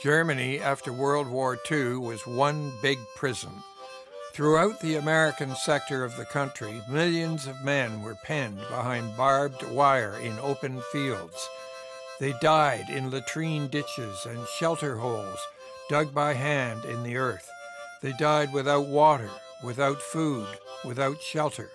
Germany, after World War II, was one big prison. Throughout the American sector of the country, millions of men were penned behind barbed wire in open fields. They died in latrine ditches and shelter holes dug by hand in the earth. They died without water, without food, without shelter.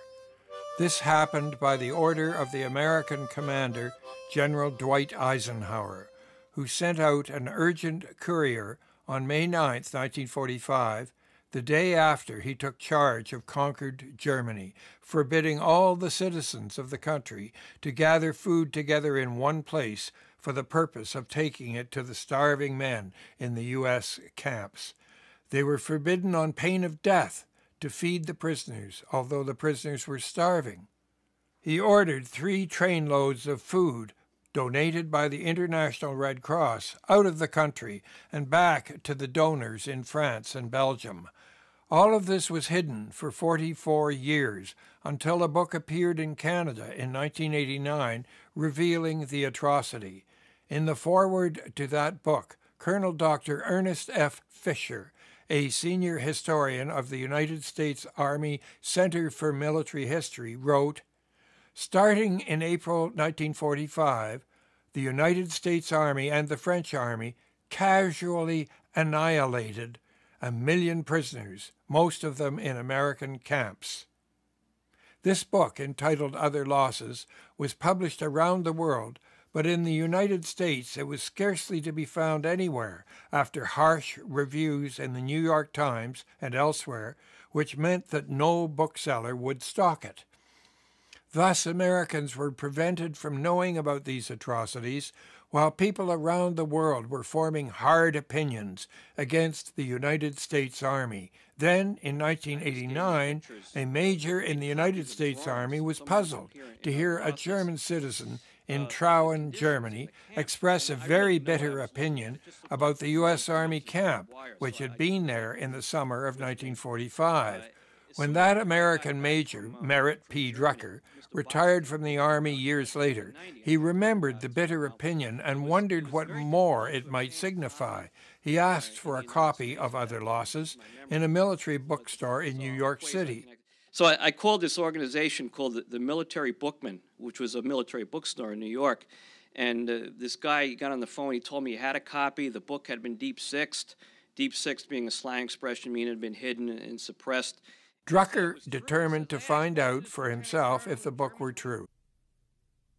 This happened by the order of the American commander, General Dwight Eisenhower, who sent out an urgent courier on May 9, 1945, the day after he took charge of conquered Germany, forbidding all the citizens of the country to gather food together in one place for the purpose of taking it to the starving men in the U.S. camps. They were forbidden on pain of death to feed the prisoners, although the prisoners were starving. He ordered 3 trainloads of food donated by the International Red Cross out of the country and back to the donors in France and Belgium. All of this was hidden for 44 years until a book appeared in Canada in 1989 revealing the atrocity. In the foreword to that book, Colonel Dr. Ernest F. Fisher, a senior historian of the United States Army Center for Military History, wrote, "Starting in April 1945, the United States Army and the French Army casually annihilated 1 million prisoners, most of them in American camps." This book, entitled Other Losses, was published around the world, but in the United States it was scarcely to be found anywhere after harsh reviews in the New York Times and elsewhere, which meant that no bookseller would stock it. Thus, Americans were prevented from knowing about these atrocities, while people around the world were forming hard opinions against the United States Army. Then, in 1989, a major in the United States Army was puzzled to hear a German citizen in Trauen, Germany, express a very bitter opinion about the U.S. Army camp, which had been there in the summer of 1945. When that American major, Merritt P. Drucker, retired from the Army years later, he remembered the bitter opinion and wondered what more it might signify. He asked for a copy of Other Losses in a military bookstore in New York City. So I called this organization called the Military Bookman, which was a military bookstore in New York. And this guy got on the phone. He told me he had a copy. The book had been deep-sixed. Deep-sixed being a slang expression, meaning it had been hidden and suppressed. Drucker determined to find out for himself if the book were true.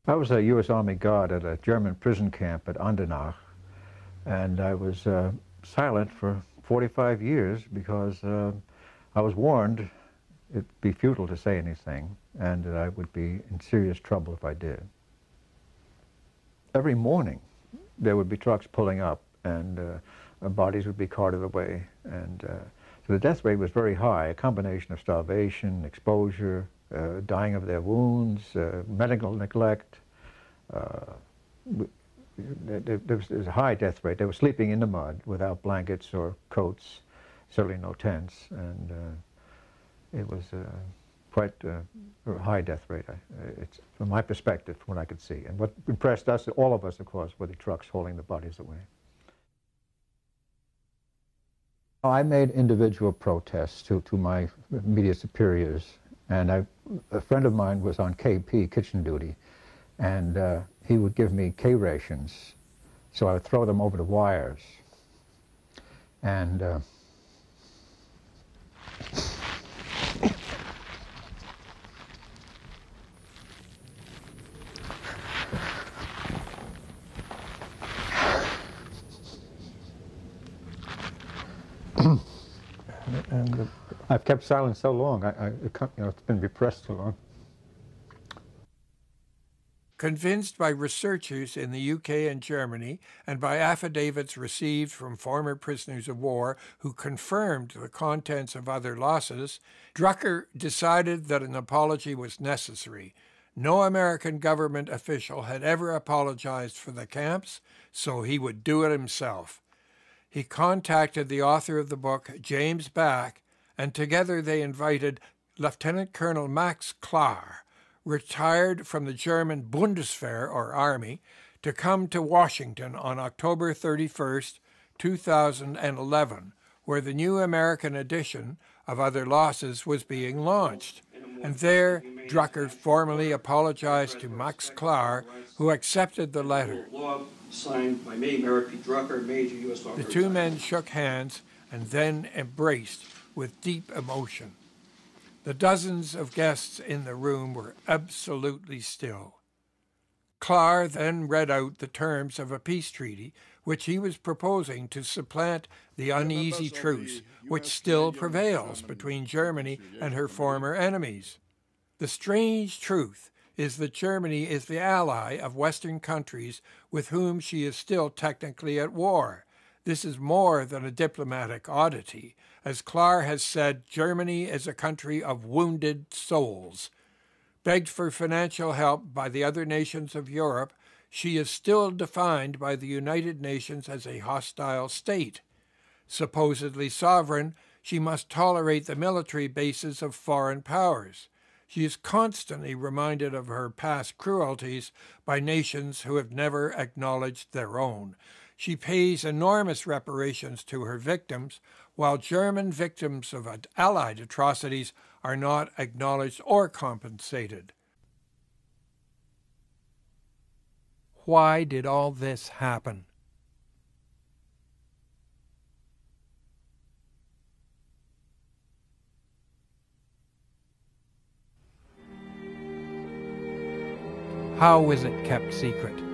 I was a U.S. Army guard at a German prison camp at Andernach, and I was silent for 45 years because I was warned it'd be futile to say anything and that I would be in serious trouble if I did. Every morning there would be trucks pulling up and bodies would be carted away, and so the death rate was very high, a combination of starvation, exposure, dying of their wounds, medical neglect. There was a high death rate. They were sleeping in the mud without blankets or coats, certainly no tents, and it was quite a high death rate. It's, from my perspective, from what I could see. And what impressed us, all of us, of course, were the trucks hauling the bodies away. I made individual protests to my immediate superiors, and a friend of mine was on KP, kitchen duty, and he would give me K rations, so I would throw them over the wires. And I've kept silent so long, it's been repressed so long. Convinced by researchers in the UK and Germany and by affidavits received from former prisoners of war who confirmed the contents of Other Losses, Drucker decided that an apology was necessary. No American government official had ever apologized for the camps, so he would do it himself. He contacted the author of the book, James Back, and together they invited Lieutenant Colonel Max Klar, retired from the German Bundeswehr, or Army, to come to Washington on October 31st, 2011, where the new American edition of Other Losses was being launched. And there, Drucker formally apologized to Max Klar, who accepted the letter. Signed by me, Merritt P. Drucker, major U.S. The two men shook hands and then embraced with deep emotion. The dozens of guests in the room were absolutely still. Klar then read out the terms of a peace treaty which he was proposing to supplant the uneasy truce which still prevails between Germany and her former enemies. The strange truth is that Germany is the ally of Western countries with whom she is still technically at war. This is more than a diplomatic oddity. As Klar has said, Germany is a country of wounded souls. Begged for financial help by the other nations of Europe, she is still defined by the United Nations as a hostile state. Supposedly sovereign, she must tolerate the military bases of foreign powers. She is constantly reminded of her past cruelties by nations who have never acknowledged their own. She pays enormous reparations to her victims, while German victims of Allied atrocities are not acknowledged or compensated. Why did all this happen? How was it kept secret?